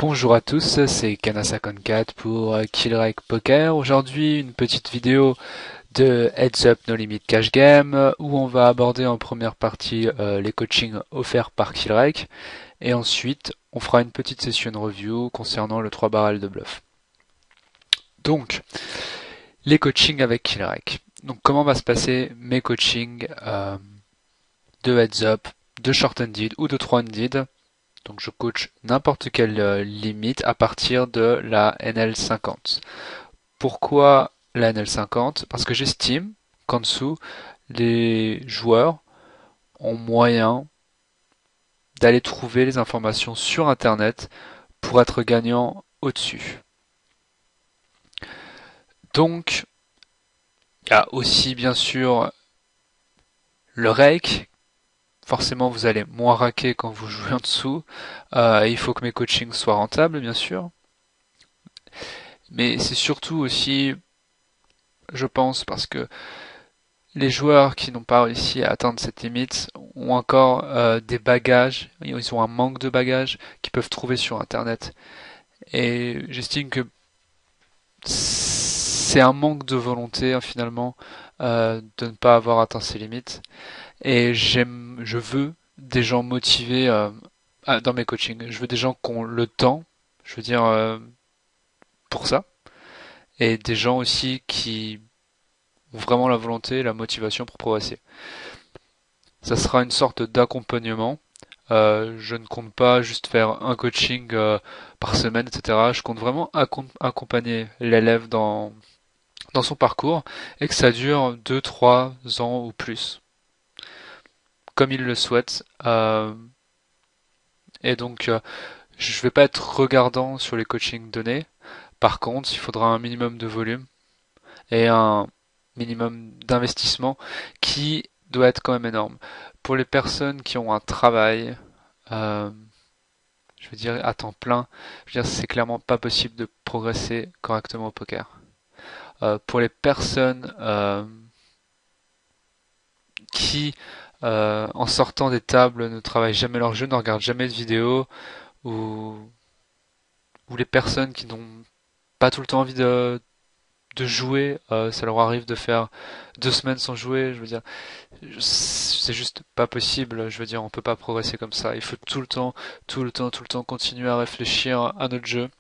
Bonjour à tous, c'est Kana54 pour Killrake Poker. Aujourd'hui, une petite vidéo de Heads Up No Limit Cash Game où on va aborder en première partie les coachings offerts par Killrake et ensuite on fera une petite session de review concernant le 3 barrels de bluff. Donc, les coachings avec Killrake. Donc, comment va se passer mes coachings de Heads Up, de Short Ended ou de 3 Ended? Donc je coach n'importe quelle limite à partir de la NL50. Pourquoi la NL50? Parce que j'estime qu'en dessous, les joueurs ont moyen d'aller trouver les informations sur Internet pour être gagnants au-dessus. Donc, il y a aussi bien sûr le rake. Forcément, vous allez moins raquer quand vous jouez en dessous. Il faut que mes coachings soient rentables, bien sûr. Mais c'est surtout aussi, je pense, parce que les joueurs qui n'ont pas réussi à atteindre cette limite ont encore des bagages, ils ont un manque de bagages qu'ils peuvent trouver sur Internet. Et j'estime que c'est un manque de volonté finalement de ne pas avoir atteint ces limites. Et je veux des gens motivés dans mes coachings. Je veux des gens qui ont le temps, je veux dire pour ça, et des gens aussi qui ont vraiment la volonté, la motivation pour progresser. Ça sera une sorte d'accompagnement. Je ne compte pas juste faire un coaching par semaine, etc. Je compte vraiment accompagner l'élève dans son parcours et que ça dure 2, 3 ans ou plus, comme il le souhaite. Et donc, je ne vais pas être regardant sur les coachings donnés. Par contre, il faudra un minimum de volume et un minimum d'investissement qui doit être quand même énorme. Pour les personnes qui ont un travail, euh, je veux dire à temps plein, je veux dire c'est clairement pas possible de progresser correctement au poker. Pour les personnes qui, en sortant des tables, ne travaillent jamais leur jeu, ne regardent jamais de vidéos, ou, ou les personnes qui n'ont pas tout le temps envie de jouer, ça leur arrive de faire 2 semaines sans jouer, je veux dire, c'est juste pas possible. Je veux dire, on peut pas progresser comme ça. Il faut tout le temps, tout le temps, tout le temps continuer à réfléchir à notre jeu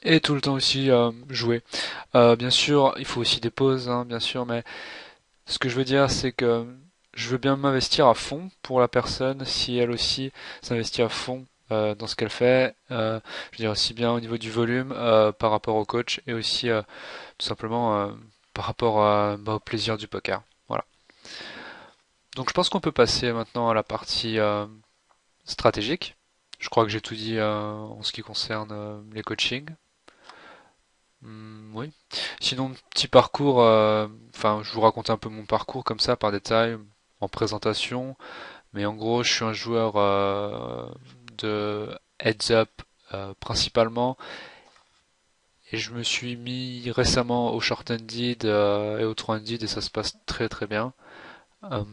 et tout le temps aussi jouer. Bien sûr, il faut aussi des pauses, hein, bien sûr, mais ce que je veux dire, c'est que je veux bien m'investir à fond pour la personne si elle aussi s'investit à fond dans ce qu'elle fait. Je veux dire aussi bien au niveau du volume par rapport au coach et aussi tout simplement par rapport au plaisir du poker. Voilà. Donc je pense qu'on peut passer maintenant à la partie stratégique. Je crois que j'ai tout dit en ce qui concerne les coachings. Oui. Sinon, petit parcours, enfin, je vous raconte un peu mon parcours comme ça par détail en présentation. Mais en gros, je suis un joueur de heads up principalement. Et je me suis mis récemment au short ended et au 3 ended et ça se passe très très bien. Euh,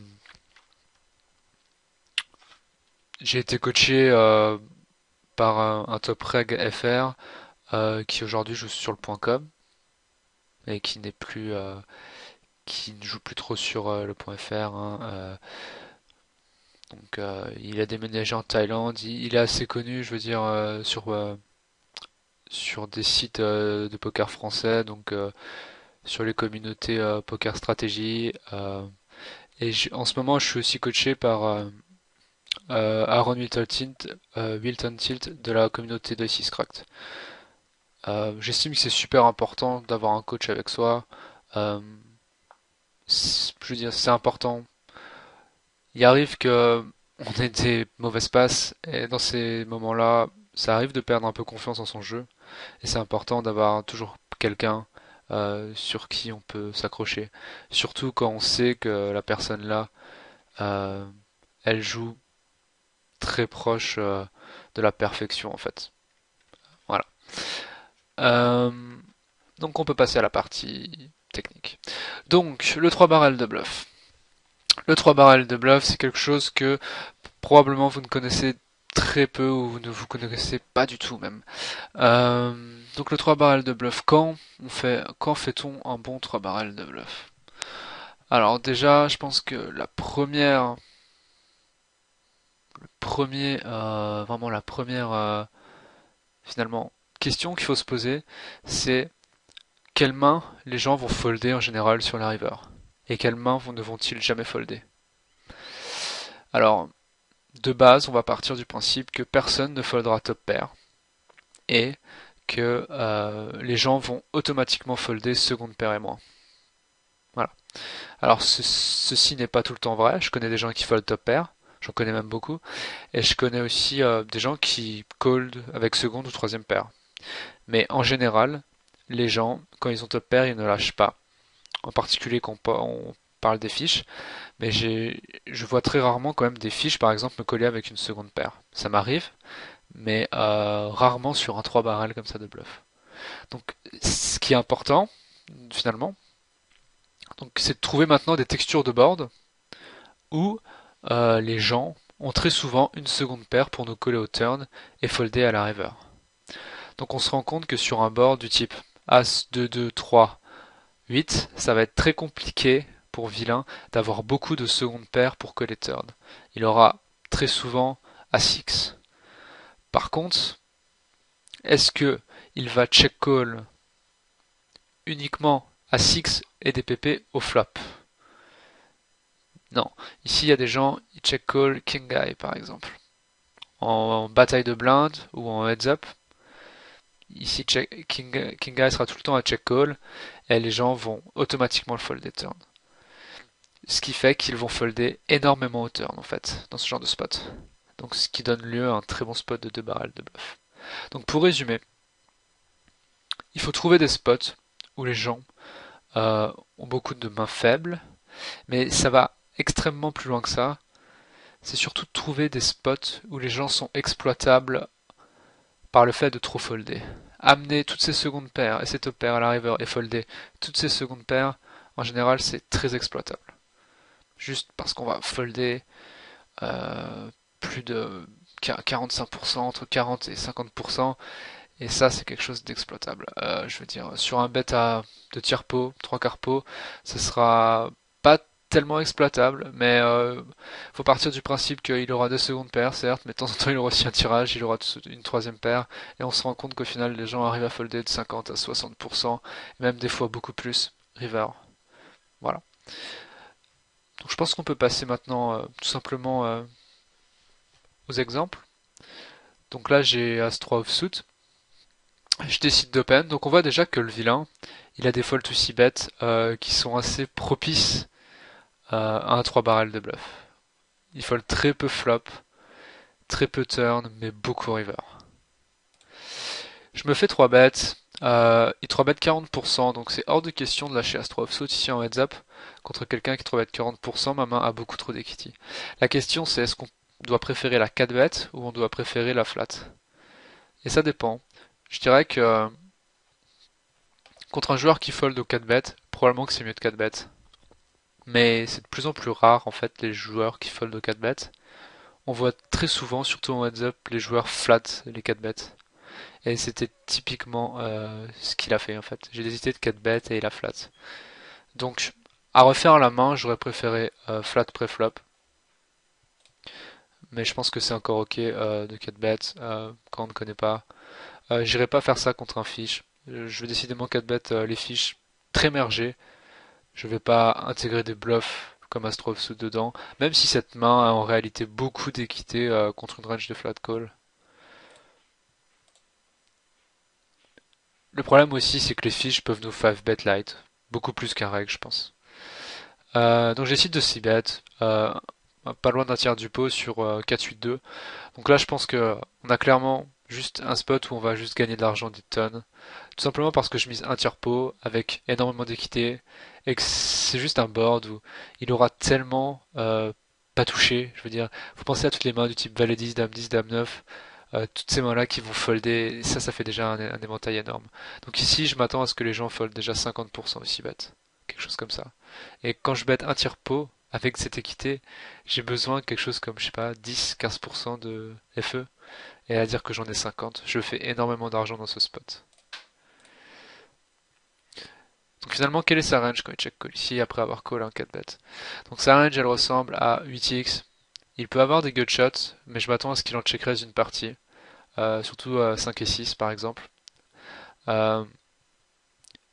j'ai été coaché par un top reg FR qui aujourd'hui joue sur le point .com et qui n'est plus qui ne joue plus trop sur le point .fr, hein, donc il a déménagé en Thaïlande, il est assez connu, je veux dire sur des sites de poker français, donc sur les communautés poker stratégie et en ce moment je suis aussi coaché par Aaron Wilton Tilt de la communauté d'Ice Cracked. J'estime que c'est super important d'avoir un coach avec soi. Euh, je veux dire, c'est important. Il arrive que on ait des mauvaises passes et dans ces moments-là, ça arrive de perdre un peu confiance en son jeu et c'est important d'avoir toujours quelqu'un sur qui on peut s'accrocher. Surtout quand on sait que la personne là, euh, elle joue très proche de la perfection en fait. Voilà. Euh, donc on peut passer à la partie technique. Donc le 3 barrels de bluff. Le 3 barrels de bluff, c'est quelque chose que probablement vous ne connaissez très peu ou ne vous connaissez pas du tout même. Donc le 3 barrels de bluff, quand fait-on un bon 3 barrels de bluff? Alors déjà, je pense que vraiment la première finalement question qu'il faut se poser, c'est quelles mains les gens vont folder en général sur la river et quelles mains ne vont-ils jamais folder. Alors de base, on va partir du principe que personne ne foldera top pair et que les gens vont automatiquement folder seconde paire et moins. Voilà. Alors ceci n'est pas tout le temps vrai. Je connais des gens qui foldent top pair, j'en connais même beaucoup, et je connais aussi des gens qui called avec seconde ou troisième paire. Mais en général, les gens, quand ils ont top pair, ils ne lâchent pas. En particulier quand on parle des fiches, mais je vois très rarement quand même des fiches, par exemple, me coller avec une seconde paire. Ça m'arrive, mais rarement sur un 3 barrel comme ça de bluff. Donc ce qui est important, finalement, donc c'est de trouver maintenant des textures de board où les gens ont très souvent une seconde paire pour nous coller au turn et folder à la river. Donc on se rend compte que sur un board du type As 2, 2, 3, 8, ça va être très compliqué pour vilain d'avoir beaucoup de secondes paires pour coller turn. Il aura très souvent As-X. Par contre, est-ce que il va check call uniquement As-X et des PP au flop? Non. Ici, il y a des gens, ils check call King Guy par exemple. En bataille de blinde ou en heads up, ici King Guy sera tout le temps à check call et les gens vont automatiquement le folder turn. Ce qui fait qu'ils vont folder énormément au turn en fait, dans ce genre de spot. Donc ce qui donne lieu à un très bon spot de 2 barrels de bluff. Donc pour résumer, il faut trouver des spots où les gens ont beaucoup de mains faibles, mais ça va extrêmement plus loin que ça. C'est surtout de trouver des spots où les gens sont exploitables par le fait de trop folder. Amener toutes ces secondes paires et ces top paires à la river et folder toutes ces secondes paires, en général, c'est très exploitable. Juste parce qu'on va folder plus de 45%, entre 40 et 50%, et ça, c'est quelque chose d'exploitable. Je veux dire, sur un bet de tiers pot, trois quarts pot, ce sera pas tellement exploitable, mais faut partir du principe qu'il aura deux secondes paires, certes, mais de temps en temps il aura aussi un tirage, il aura une troisième paire, et on se rend compte qu'au final les gens arrivent à folder de 50 à 60%, et même des fois beaucoup plus, river. Voilà. Donc je pense qu'on peut passer maintenant tout simplement aux exemples. Donc là j'ai As-3 offsuit, je décide d'open, donc on voit déjà que le vilain, il a des fold to see bet qui sont assez propices à un 3 barrel de bluff. Il fold très peu flop, très peu turn, mais beaucoup river. Je me fais 3 bêtes, il 3 bet 40%, donc c'est hors de question de lâcher As-3 offsuit ici en heads up contre quelqu'un qui 3 bet 40%, ma main a beaucoup trop d'equity. La question c'est est-ce qu'on doit préférer la 4 bet ou on doit préférer la flat? Et ça dépend. Je dirais que contre un joueur qui fold au 4 bet, probablement que c'est mieux de 4 bet. Mais c'est de plus en plus rare en fait les joueurs qui fold au 4 bet. On voit très souvent, surtout en heads up, les joueurs flat les 4 bet. Et c'était typiquement ce qu'il a fait en fait. J'ai hésité de 4 bet et il a flat. Donc à refaire à la main, j'aurais préféré flat pré-flop. Mais je pense que c'est encore ok de 4 bet quand on ne connaît pas. J'irai pas faire ça contre un fiche. Je vais décidément 4 bet les fiches très mergées. Je vais pas intégrer des bluffs comme Astro dedans, même si cette main a en réalité beaucoup d'équité contre une range de flat call. Le problème aussi, c'est que les fiches peuvent nous 5 bet light, beaucoup plus qu'un reg, je pense. Donc j'essaie de 6 bet, pas loin d'un tiers du pot sur 4-8-2. Donc là, je pense que on a clairement juste un spot où on va juste gagner de l'argent des tonnes. Tout simplement parce que je mise un tiers pot avec énormément d'équité et que c'est juste un board où il aura tellement pas touché. Je veux dire, faut penser à toutes les mains du type Valet 10, Dame 10, Dame 9, toutes ces mains-là qui vont folder. Et ça fait déjà un éventail énorme. Donc ici, je m'attends à ce que les gens foldent déjà 50% aussi bet. Quelque chose comme ça. Et quand je bet un tiers pot, avec cette équité, j'ai besoin de quelque chose comme, je sais pas, 10-15% de FE, et à dire que j'en ai 50, je fais énormément d'argent dans ce spot. Donc finalement, quelle est sa range quand il check call ici après avoir call un 4 bet? Donc sa range, elle ressemble à 8x. Il peut avoir des gut shots, mais je m'attends à ce qu'il en check raise une partie, surtout 5 et 6 par exemple. Euh,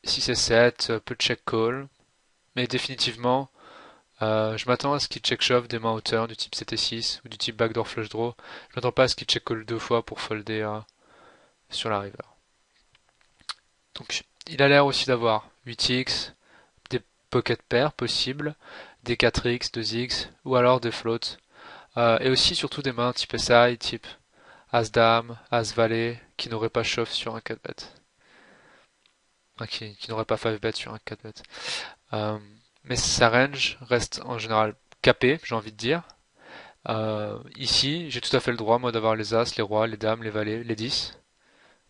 6 et 7 peut check call, mais définitivement, je m'attends à ce qu'il check shove des mains en turn du type 7 et 6 ou du type backdoor flush draw. Je m'attends pas à ce qu'il check call deux fois pour folder sur la river. Donc il a l'air aussi d'avoir 8x, des pocket pairs possibles, des 4x, 2x ou alors des floats. Et aussi surtout des mains type SI, type As-Dame, As-Valet, qui n'auraient pas shove sur un 4-bet. Enfin, qui n'auraient pas 5-bet sur un 4-bet. Euh, mais sa range reste en général capée, j'ai envie de dire. Ici, j'ai tout à fait le droit, moi, d'avoir les As, les Rois, les Dames, les Valets, les 10.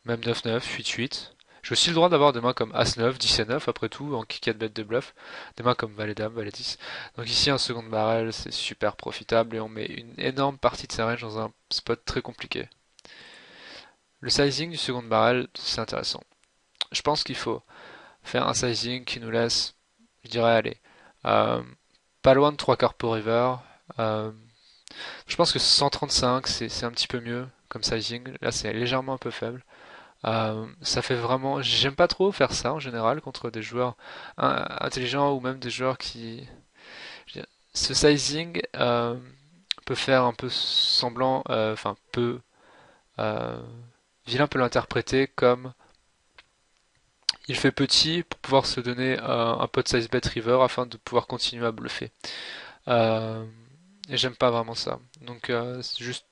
Même 9-9, 8-8. J'ai aussi le droit d'avoir des mains comme As-9, 10 et 9, après tout, en kick 4 bet de bluff. Des mains comme Valet-Dame, Valet-10. Donc ici, un second barrel, c'est super profitable et on met une énorme partie de sa range dans un spot très compliqué. Le sizing du second barrel, c'est intéressant. Je pense qu'il faut faire un sizing qui nous laisse, je dirais, aller, euh, pas loin de 3 quarts pour river. Euh, je pense que 135, c'est un petit peu mieux comme sizing. Là, c'est légèrement un peu faible. Ça fait vraiment. J'aime pas trop faire ça en général contre des joueurs intelligents ou même des joueurs qui. Ce sizing peut faire un peu semblant, enfin peu. Euh, Vilain peut l'interpréter comme il fait petit pour pouvoir se donner un pot size bet river afin de pouvoir continuer à bluffer. Euh, et j'aime pas vraiment ça. Donc c'est juste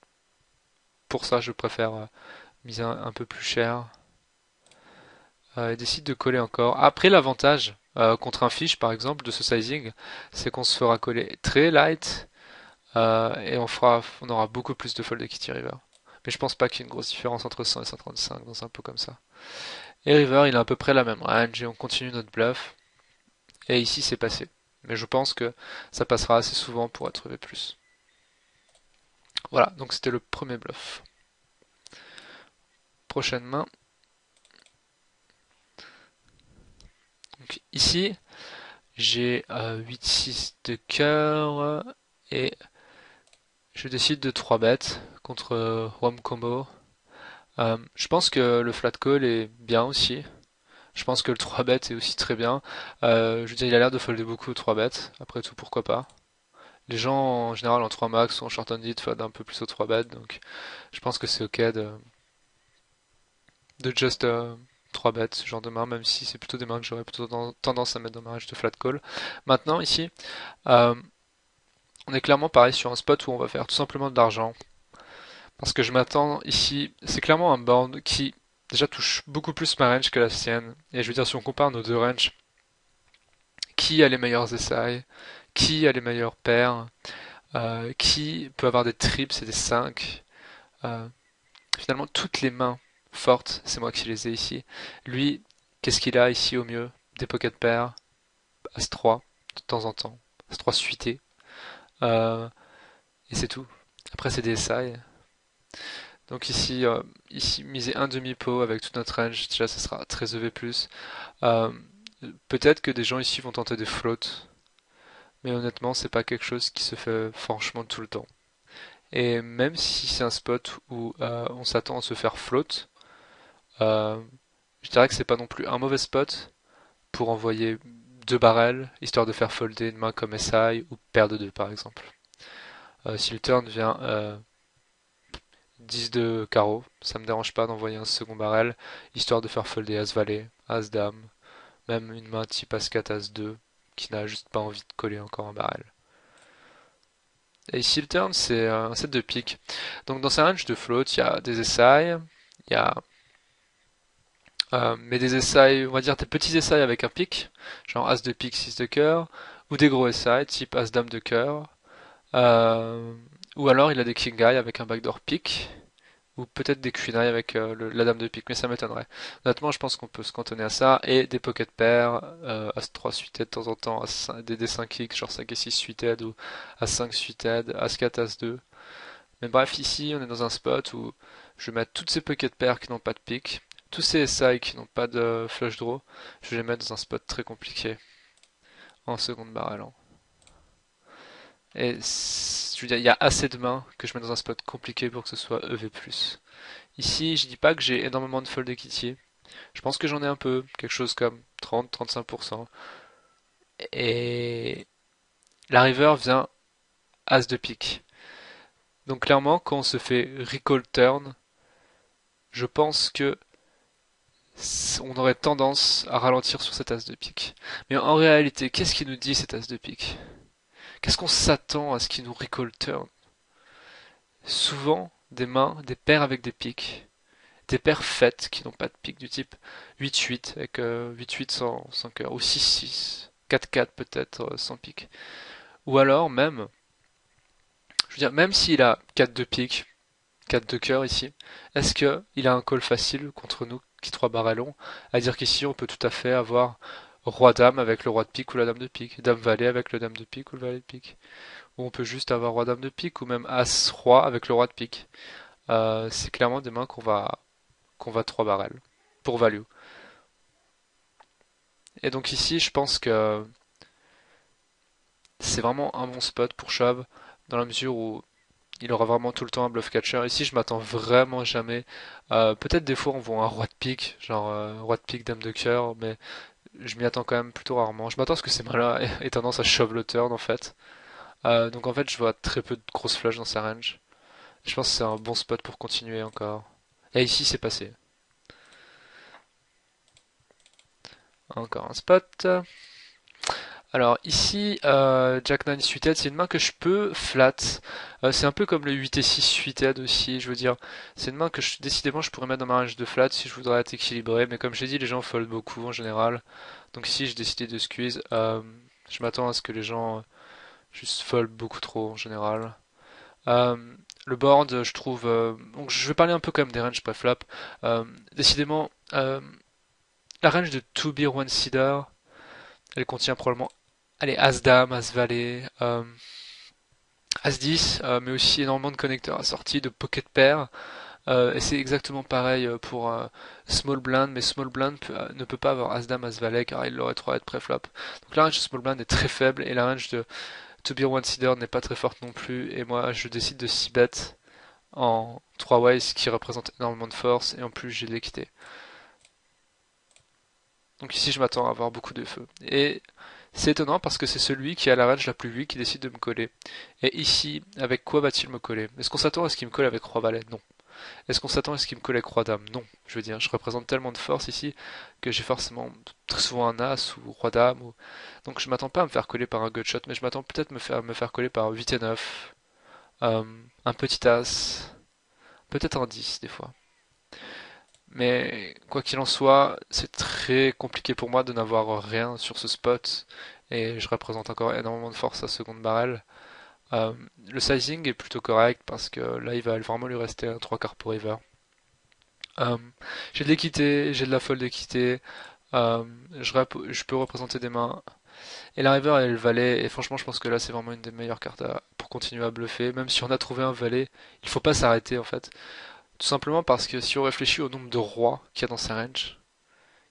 pour ça je préfère miser un peu plus cher et décide de coller encore. Après l'avantage contre un fish par exemple de ce sizing, c'est qu'on se fera coller très light et on aura beaucoup plus de fold de kitty river. Mais je pense pas qu'il y ait une grosse différence entre 100 et 135 dans un pot comme ça. Et river il a à peu près la même range et on continue notre bluff. Et ici c'est passé. Mais je pense que ça passera assez souvent pour être V+. Voilà, donc c'était le premier bluff. Prochaine main. Donc ici, j'ai 8-6 de cœur et je décide de 3 bêtes contre Rome Combo. Je pense que le flat call est bien aussi. Je pense que le 3 bet est aussi très bien. Je veux dire, il a l'air de folder beaucoup au 3 bet. Après tout, pourquoi pas. Les gens en général en 3 max ou en short ended foldent un peu plus au 3 bet. Donc je pense que c'est ok de just 3 bets ce genre de main, même si c'est plutôt des mains que j'aurais plutôt tendance à mettre dans ma range de flat call. Maintenant, ici, euh, on est clairement pareil sur un spot où on va faire tout simplement de l'argent. Parce que je m'attends ici, c'est clairement un board qui déjà touche beaucoup plus ma range que la sienne. Et je veux dire, si on compare nos deux ranges, qui a les meilleurs essais, qui a les meilleures paires, qui peut avoir des trips et des 5. Euh, Finalement, toutes les mains fortes, c'est moi qui les ai ici. Lui, qu'est-ce qu'il a ici au mieux? Des pocket pairs, As-3 de temps en temps, As-3 suité, et c'est tout. Après, c'est des SI. Donc ici, miser un demi-pot avec toute notre range, déjà, ça sera très EV+. Euh, Peut-être que des gens ici vont tenter des floats, mais honnêtement, c'est pas quelque chose qui se fait franchement tout le temps. Et même si c'est un spot où on s'attend à se faire float, euh, je dirais que c'est pas non plus un mauvais spot pour envoyer deux barrels, histoire de faire folder une main comme SI ou paire de deux par exemple. Si le turn vient 10 de carreau, ça me dérange pas d'envoyer un second barrel, histoire de faire folder As-Valet, As-Dame, même une main type As-4, As-2, qui n'a juste pas envie de coller encore un barrel. Et ici le turn c'est un set de piques. Donc dans sa range de float, il y a des SI, il y a mais des essais, on va dire des petits essais avec un pic, genre As de pique, 6 de cœur, ou des gros essais, type As Dame de cœur, euh, ou alors il a des King Eye avec un backdoor pick, ou peut-être des queen eye avec la dame de pique, mais ça m'étonnerait. Honnêtement, je pense qu'on peut se cantonner à ça, et des pocket pairs, As-3 suited de temps en temps, des D5X, genre 5 et 6 suited, ou As-5 suited, As-4, As-2. Mais bref, ici, on est dans un spot où je vais mettre toutes ces pocket pairs qui n'ont pas de pique, tous ces SI qui n'ont pas de flush draw, je vais les mettre dans un spot très compliqué, en seconde barrel. Et je veux dire, il y a assez de mains que je mets dans un spot compliqué pour que ce soit EV+. Ici, je dis pas que j'ai énormément de fold equity. Je pense que j'en ai un peu, quelque chose comme 30-35%. Et la river vient As de pique. Donc clairement, quand on se fait recall turn, je pense que on aurait tendance à ralentir sur cet As de pique. Mais en réalité, qu'est-ce qui nous dit cet As de pique? Qu'est-ce qu'on s'attend à ce qui nous recall turn? Souvent, des mains, des paires avec des piques. Des paires faites qui n'ont pas de pique, du type 8-8 avec 8-8 sans cœur, ou 6-6, 4-4 peut-être sans pique. Ou alors même, je veux dire, même s'il a 4 de pique, 4 de cœur ici, est-ce que il a un call facile contre nous qui 3 barres long, à dire qu'ici on peut tout à fait avoir roi-dame avec le roi de pique ou la dame de pique, dame-valet avec le dame de pique ou le valet de pique, ou on peut juste avoir roi-dame de pique, ou même as-roi avec le roi de pique. C'est clairement des mains qu'on va 3 barrels pour value. Et donc ici, je pense que c'est vraiment un bon spot pour shove dans la mesure où il aura vraiment tout le temps un bluff catcher. Ici, je m'attends vraiment jamais. Peut-être des fois on voit un roi de pique, genre roi de pique, dame de cœur, mais je m'y attends quand même plutôt rarement. Je m'attends à ce que ces mains-là aient tendance à shove le turn en fait. Donc en fait, je vois très peu de grosses flush dans sa range. Je pense que c'est un bon spot pour continuer encore. Et ici, c'est passé. Encore un spot. Alors ici, Jack 9 suited, c'est une main que je peux flat. C'est un peu comme le 8 et 6 suited aussi, je veux dire. C'est une main que décidément je pourrais mettre dans ma range de flat si je voudrais être équilibré. Mais comme j'ai dit, les gens fold beaucoup en général. Donc ici, j'ai décidé de squeeze. Je m'attends à ce que les gens juste fold beaucoup trop en général. Euh, le board, je trouve... donc je vais parler un peu quand même des ranges pré-flop. Décidément, la range de 2 beer 1 seeder, elle contient probablement, allez, As-Dame, As-Valet, As-10, mais aussi énormément de connecteurs assortis, de pocket pairs. Et c'est exactement pareil pour Small Blind, mais Small Blind ne peut pas avoir As-Dame, As-Valet car il aurait trop à être pré-flop. Donc la range de Small Blind est très faible et la range de To Be One Seeder n'est pas très forte non plus. Et moi je décide de 6 bet en 3 ways, ce qui représente énormément de force et en plus j'ai de l'équité. Donc ici je m'attends à avoir beaucoup de feu. Et c'est étonnant parce que c'est celui qui a la range la plus weak qui décide de me coller. Et ici, avec quoi va-t-il me coller? Est-ce qu'on s'attend à ce qu'il me colle avec Roi-Valet? Non. Est-ce qu'on s'attend à ce qu'il me colle avec Roi-Dame? Non. Je veux dire, je représente tellement de force ici que j'ai forcément très souvent un As ou Roi-Dame. Donc je m'attends pas à me faire coller par un gutshot, mais je m'attends peut-être à me faire coller par 8 et 9, euh, un petit As, peut-être un 10 des fois. Mais quoi qu'il en soit, c'est très compliqué pour moi de n'avoir rien sur ce spot. Et je représente encore énormément de force à seconde barrel. Le sizing est plutôt correct parce que là il va vraiment lui rester un 3 quarts pour river. Euh, j'ai de l'équité, j'ai de la folle d'équité. Euh, je peux représenter des mains. Et la river et le valet. Et franchement, je pense que là c'est vraiment une des meilleures cartes pour continuer à bluffer. Même si on a trouvé un valet, il faut pas s'arrêter en fait. Tout simplement parce que si on réfléchit au nombre de rois qu'il y a dans sa range,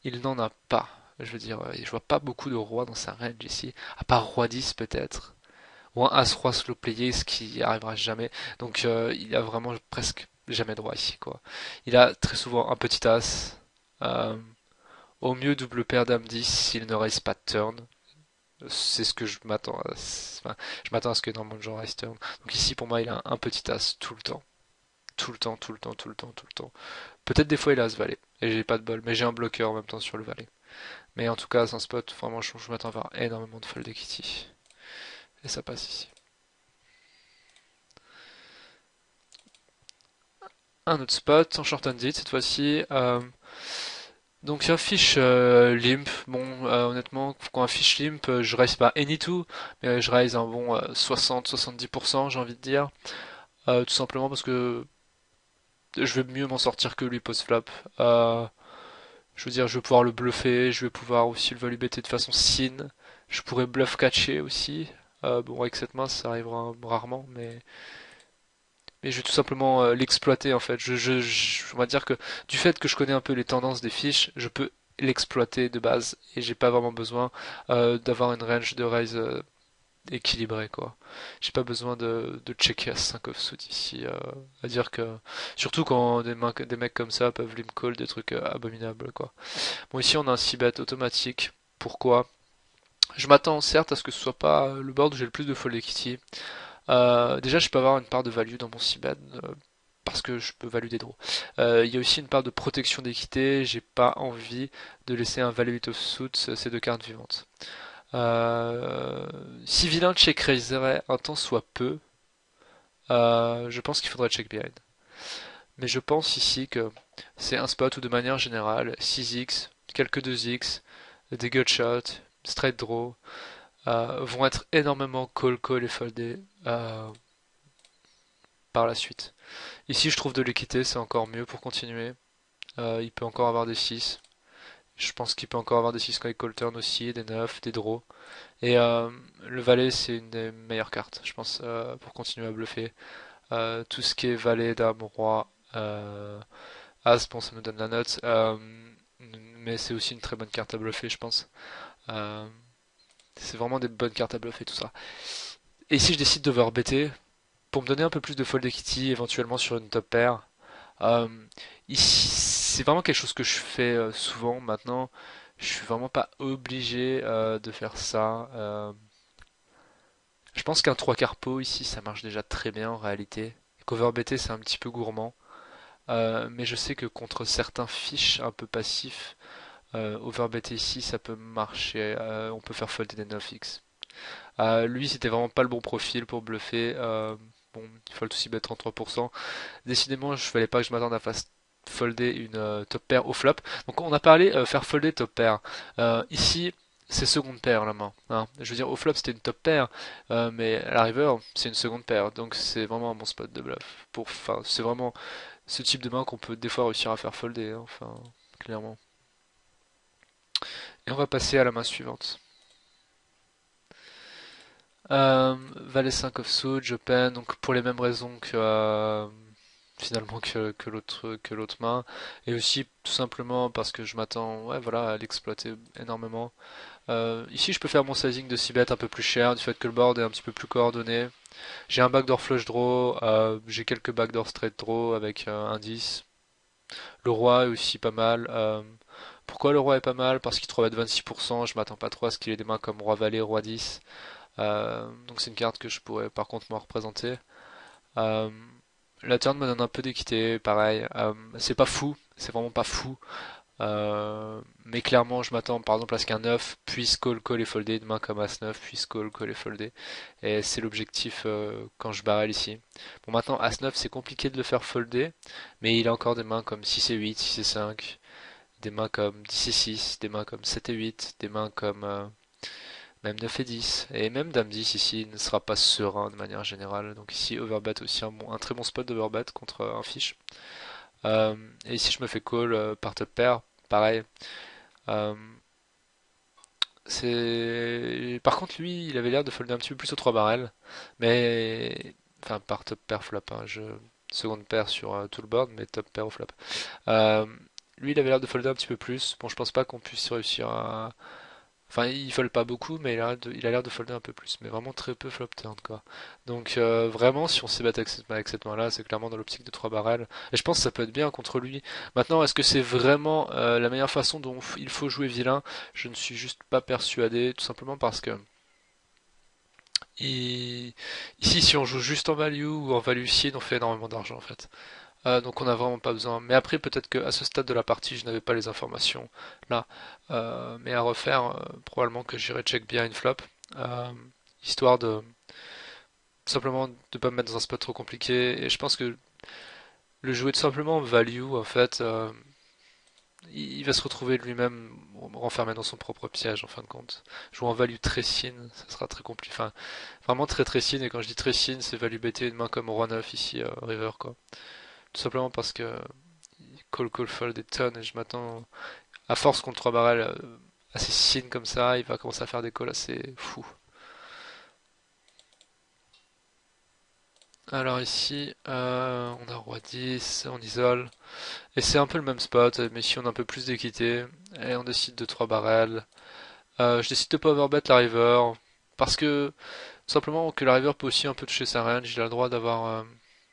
il n'en a pas. Je veux dire, je vois pas beaucoup de rois dans sa range ici, à part roi 10 peut-être, ou un as-roi slow playé, ce qui arrivera jamais. Donc il a vraiment presque jamais de roi ici, quoi. Il a très souvent un petit as, euh, au mieux double paire dame 10 s'il ne raise pas de turn. C'est ce que je m'attends à. Enfin, je m'attends à ce que normalement le gens raise turn. Donc ici pour moi il a un petit as tout le temps. Tout le temps, tout le temps, tout le temps, tout le temps. Peut-être des fois il a ce valet, et j'ai pas de bol, mais j'ai un bloqueur en même temps sur le valet. Mais en tout cas, c'est un spot, vraiment, je m'attends à avoir énormément de fold equity. Et ça passe ici. Un autre spot, en short ended cette fois-ci. Donc un fiche limp, bon honnêtement quand un fiche limp je raise pas any two, mais je raise un bon 60-70% j'ai envie de dire, tout simplement parce que je vais mieux m'en sortir que lui post-flop. Euh, je veux dire, je vais pouvoir le bluffer, je vais pouvoir aussi le value better de façon sin. Je pourrais bluff catcher aussi. Bon, avec cette main, ça arrivera rarement, mais je vais tout simplement l'exploiter en fait. On va dire que du fait que je connais un peu les tendances des fiches, je peux l'exploiter de base et j'ai pas vraiment besoin d'avoir une range de raise équilibrée quoi. J'ai pas besoin de checker à 5 offsuit ici. À dire que surtout quand des mecs comme ça peuvent limp call des trucs abominables quoi. Bon ici on a un 6 bet automatique. Pourquoi? Je m'attends certes à ce que ce soit pas le board où j'ai le plus de fold equity. Déjà, je peux avoir une part de value dans mon c-bet parce que je peux value des draws. Il y a aussi une part de protection d'équité. J'ai pas envie de laisser un value of suits ces deux cartes vivantes. Euh, Si vilain check raiserait un temps soit peu, je pense qu'il faudrait check behind. Mais je pense ici que c'est un spot où de manière générale, 6x, quelques 2x, des gutshots, straight draw, vont être énormément call et foldés par la suite. Ici, je trouve de l'équité, c'est encore mieux pour continuer. Il peut encore avoir des 6. Je pense qu'il peut encore avoir des 6 quand il call turn aussi, des 9, des draws. Et le valet, c'est une des meilleures cartes, je pense, pour continuer à bluffer. Tout ce qui est valet, dame, roi, as, bon, ça me donne la note. Mais c'est aussi une très bonne carte à bluffer, je pense. Euh, c'est vraiment des bonnes cartes à bluffer, tout ça. Et si je décide d'overbetter, pour me donner un peu plus de fold equity, éventuellement sur une top pair, Euh, ici, c'est vraiment quelque chose que je fais souvent maintenant. Je suis vraiment pas obligé de faire ça. Je pense qu'un 3 quarts pot ici, ça marche déjà très bien en réalité. Qu'overbêter, c'est un petit peu gourmand. Mais je sais que contre certains fiches un peu passifs, overbêter ici, ça peut marcher. On peut faire folder des 9x. Lui, c'était vraiment pas le bon profil pour bluffer. Bon, il faut aussi bet 33%. Décidément, je fallait pas que je m'attende à faire folder une top pair au flop. Donc on a parlé faire folder top pair. Ici, c'est seconde paire la main. Hein. Je veux dire, au flop c'était une top pair, mais à la river c'est une seconde paire. Donc c'est vraiment un bon spot de bluff. Enfin, c'est vraiment ce type de main qu'on peut des fois réussir à faire folder. Hein, enfin, clairement. Et on va passer à la main suivante. Valet 5 offsuit, je peine, donc pour les mêmes raisons que finalement que l'autre main, et aussi tout simplement parce que je m'attends ouais voilà à l'exploiter énormément. Ici je peux faire mon sizing de 6 bêtes un peu plus cher du fait que le board est un petit peu plus coordonné. J'ai un backdoor flush draw, j'ai quelques backdoor straight draw avec un 10. Le roi est aussi pas mal. Pourquoi le roi est pas mal? Parce qu'il trouve à 26%, je m'attends pas trop à ce qu'il ait des mains comme roi valet, roi 10. Donc c'est une carte que je pourrais par contre moi représenter. Euh, la turn me donne un peu d'équité, pareil. C'est pas fou, c'est vraiment pas fou. Mais clairement, je m'attends par exemple à ce qu'un 9 puisse call et folder, une main comme As-9 puisse call et folder. Et c'est l'objectif quand je barrel ici. Bon, maintenant, As-9, c'est compliqué de le faire folder, mais il a encore des mains comme 6 et 8, 6 et 5, des mains comme 10 et 6, des mains comme 7 et 8, des mains comme même 9 et 10. Et même Dame 10 ici ne sera pas serein de manière générale. Donc ici, overbet aussi un très bon spot d'overbet contre un fiche. Et ici, je me fais call par top pair. Pareil. Euh, Par contre, lui, il avait l'air de folder un petit peu plus aux 3 barrels. Mais... Enfin, par top pair flop. Hein. Seconde paire sur tout le board, mais top pair au flop. Euh, Lui, il avait l'air de folder un petit peu plus. Bon, je pense pas qu'on puisse réussir à... Enfin, il fold pas beaucoup, mais il a l'air de folder un peu plus. Mais vraiment très peu flop turn, quoi. Donc, vraiment, si on s'est battu avec cette main-là, c'est clairement dans l'optique de 3 barrels. Et je pense que ça peut être bien contre lui. Maintenant, est-ce que c'est vraiment la meilleure façon dont il faut jouer vilain? Je ne suis juste pas persuadé, tout simplement parce que il- ici, si on joue juste en value ou en value seed, on fait énormément d'argent, en fait. Donc on n'a vraiment pas besoin. Mais après, peut-être qu'à ce stade de la partie, je n'avais pas les informations là. Mais à refaire, probablement que j'irai check bien une flop. euh, Histoire de simplement de pas me mettre dans un spot trop compliqué. Et je pense que le jouer tout simplement en value, en fait, il va se retrouver lui-même renfermé dans son propre piège en fin de compte. Jouer en value très sin, ça sera très compliqué. Enfin, vraiment très très sin. Et quand je dis très sin, c'est value BT une main comme Roi 9 ici, River quoi. tout simplement parce que call fold des tonnes et je m'attends à force contre 3 barrels assez thin comme ça, il va commencer à faire des calls assez fous. Alors ici, on a roi 10, on isole, et c'est un peu le même spot, mais ici on a un peu plus d'équité, et on décide de 3 barrels. Je décide de pas overbet la river, parce que simplement que la river peut aussi un peu toucher sa range, il a le droit d'avoir...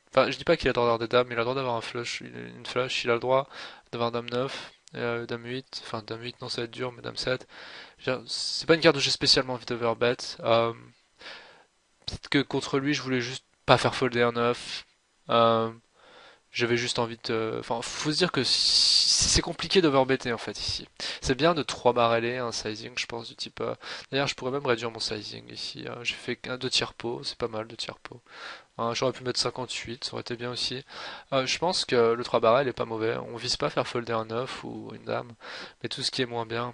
Enfin, je dis pas qu'il a le droit d'avoir des dames, mais il a le droit d'avoir un flush, une flush, il a le droit d'avoir dame 9, dame 8, enfin dame 8 non ça va être dur, mais dame 7. C'est pas une carte où j'ai spécialement envie d'overbet. Peut-être que contre lui je voulais juste pas faire folder un 9. Euh, J'avais juste envie de... Enfin, faut se dire que c'est compliqué d'overbetter en fait ici. C'est bien de 3 barreler un sizing, je pense, du type... D'ailleurs, je pourrais même réduire mon sizing ici. J'ai fait un 2 tiers pot, c'est pas mal, 2 tiers pot. J'aurais pu mettre 58, ça aurait été bien aussi. Je pense que le 3 barrel est pas mauvais. On vise pas à faire folder un 9 ou une dame, mais tout ce qui est moins bien.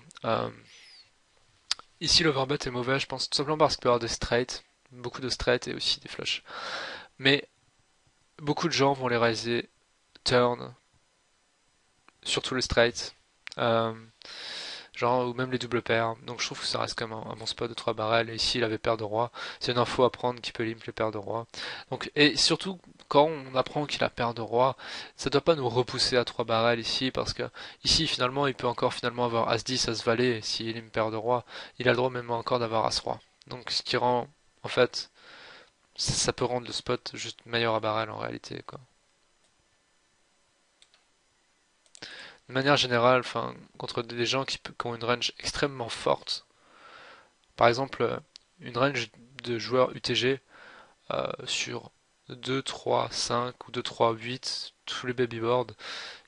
Ici, l'overbet est mauvais, je pense, tout simplement parce qu'il peut y avoir des straights, beaucoup de straights et aussi des flushs. Mais beaucoup de gens vont les raiser turn, surtout les straights, euh, genre, ou même les doubles paires. Donc je trouve que ça reste comme un bon spot de 3 barrels. Et ici, il avait paire de roi. C'est une info à prendre qui peut limp les paires de roi. Donc, et surtout, quand on apprend qu'il a paire de roi, ça doit pas nous repousser à 3 barrels ici, parce que ici, finalement, il peut encore finalement avoir As-10, As-Valet, s'il limp paire de roi. Il a le droit même encore d'avoir As-Roi. Donc, ce qui rend, en fait, ça peut rendre le spot juste meilleur à barrel en réalité, quoi. De manière générale, enfin, contre des gens qui ont une range extrêmement forte, par exemple, une range de joueurs UTG sur 2, 3, 5 ou 2, 3, 8, tous les baby boards,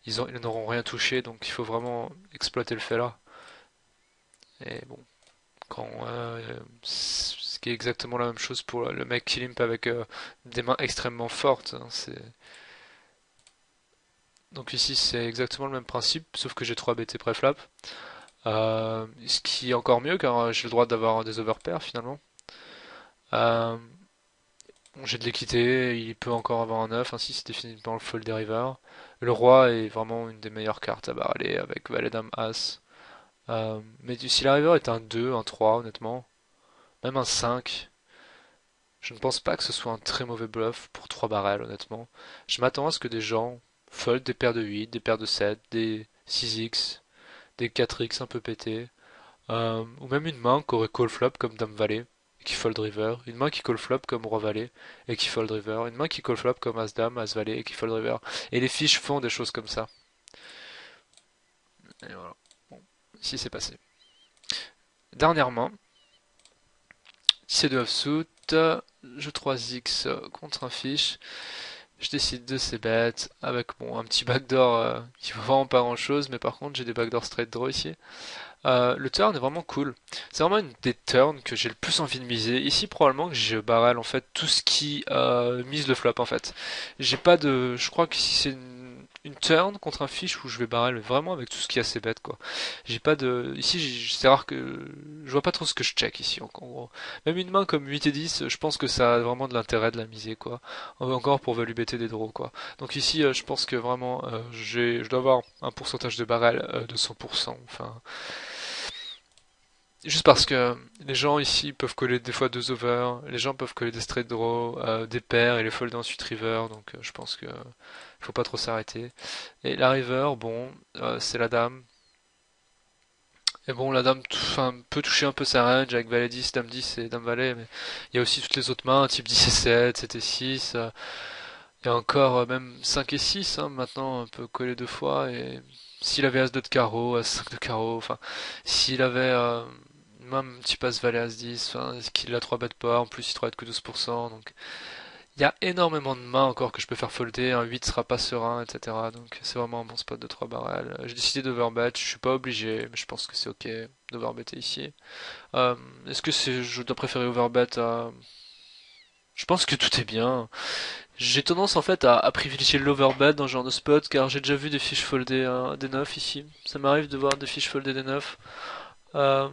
ils n'auront rien touché, donc il faut vraiment exploiter le fait là. Et bon, ce qui est exactement la même chose pour le mec qui limp avec des mains extrêmement fortes, hein, donc ici c'est exactement le même principe, sauf que j'ai 3 BT préflap. Ce qui est encore mieux car j'ai le droit d'avoir des overpairs finalement. Euh, bon, j'ai de l'équité, il peut encore avoir un 9, ainsi c'est définitivement le fold des rivers. Le roi est vraiment une des meilleures cartes à barreler avec valet dame as. Mais si la river est un 2, un 3 honnêtement, même un 5, je ne pense pas que ce soit un très mauvais bluff pour 3 barrels honnêtement. Je m'attends à ce que des gens fold des paires de 8, des paires de 7, des 6x, des 4x un peu pétés. Ou même une main qui aurait call flop comme Dame Valet et qui fold river, une main qui call flop comme Roi Valet et qui fold river, une main qui call flop comme As Dame, As Valet et qui fold river. Et les fiches font des choses comme ça. Et voilà. Bon, ici c'est passé. Dernièrement, c'est de offsuit, je 3x contre un fiche. Je décide de ces bêtes avec bon, un petit backdoor qui vaut vraiment pas grand chose, mais par contre j'ai des backdoor straight draw ici. Le turn est vraiment cool. C'est vraiment une des turns que j'ai le plus envie de miser. Ici, probablement que je barrel en fait tout ce qui mise le flop en fait. J'ai pas de. Je crois que si c'est une turn contre un fiche où je vais barrel vraiment avec tout ce qui est assez bête quoi. J'ai pas de. Ici, c'est rare que. Je vois pas trop ce que je check ici en gros. Même une main comme 8 et 10, je pense que ça a vraiment de l'intérêt de la miser quoi. Encore pour value bêter des draws quoi. Donc ici, je pense que vraiment, je dois avoir un pourcentage de barrel de 100%. Enfin. Juste parce que les gens ici peuvent coller des fois 2 over, les gens peuvent coller des straight draw, des paires et les folder ensuite river, donc je pense que faut pas trop s'arrêter. Et la river, bon, c'est la dame. Et bon, la dame enfin, peut toucher un peu sa range avec valet 10, dame 10 et dame valet, mais il y a aussi toutes les autres mains, type 10 et 7, 7 et 6. Il y a encore même 5 et 6, hein, maintenant, on peut coller 2 fois. Et s'il avait As-2 de carreau, As-5 de carreau, enfin, s'il avait même un petit passe valet As-10, enfin, qu'il a 3 bêtes pas, en plus il 3 que 12%. Donc il y a énormément de mains encore que je peux faire folder, un 8 sera pas serein, etc. Donc c'est vraiment un bon spot de 3 barrels. J'ai décidé d'overbet, je suis pas obligé, mais je pense que c'est ok d'overbetter ici. Euh, Est-ce que je dois préférer overbet à... Je pense que tout est bien. J'ai tendance en fait à privilégier l'overbet dans ce genre de spot car j'ai déjà vu des fiches folder des 9 ici. Ça m'arrive de voir des fiches folder des 9. Euh,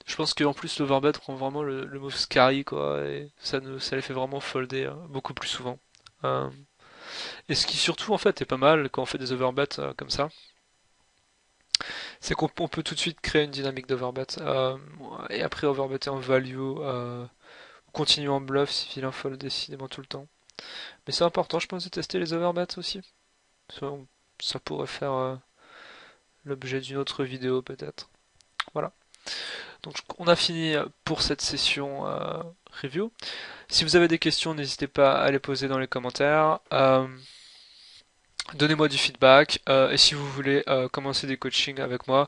je pense qu'en plus l'overbet prend vraiment le move scary quoi et ça les fait vraiment folder beaucoup plus souvent. Euh, Et ce qui surtout en fait est pas mal quand on fait des overbets comme ça, c'est qu'on peut tout de suite créer une dynamique d'overbet. Et après overbetter en value, continuer en bluff si vilain fold décidément tout le temps. Mais c'est important je pense de tester les overbets aussi. Ça, ça pourrait faire l'objet d'une autre vidéo peut-être. Voilà. Donc on a fini pour cette session review. Si vous avez des questions, n'hésitez pas à les poser dans les commentaires. Donnez-moi du feedback et si vous voulez commencer des coachings avec moi,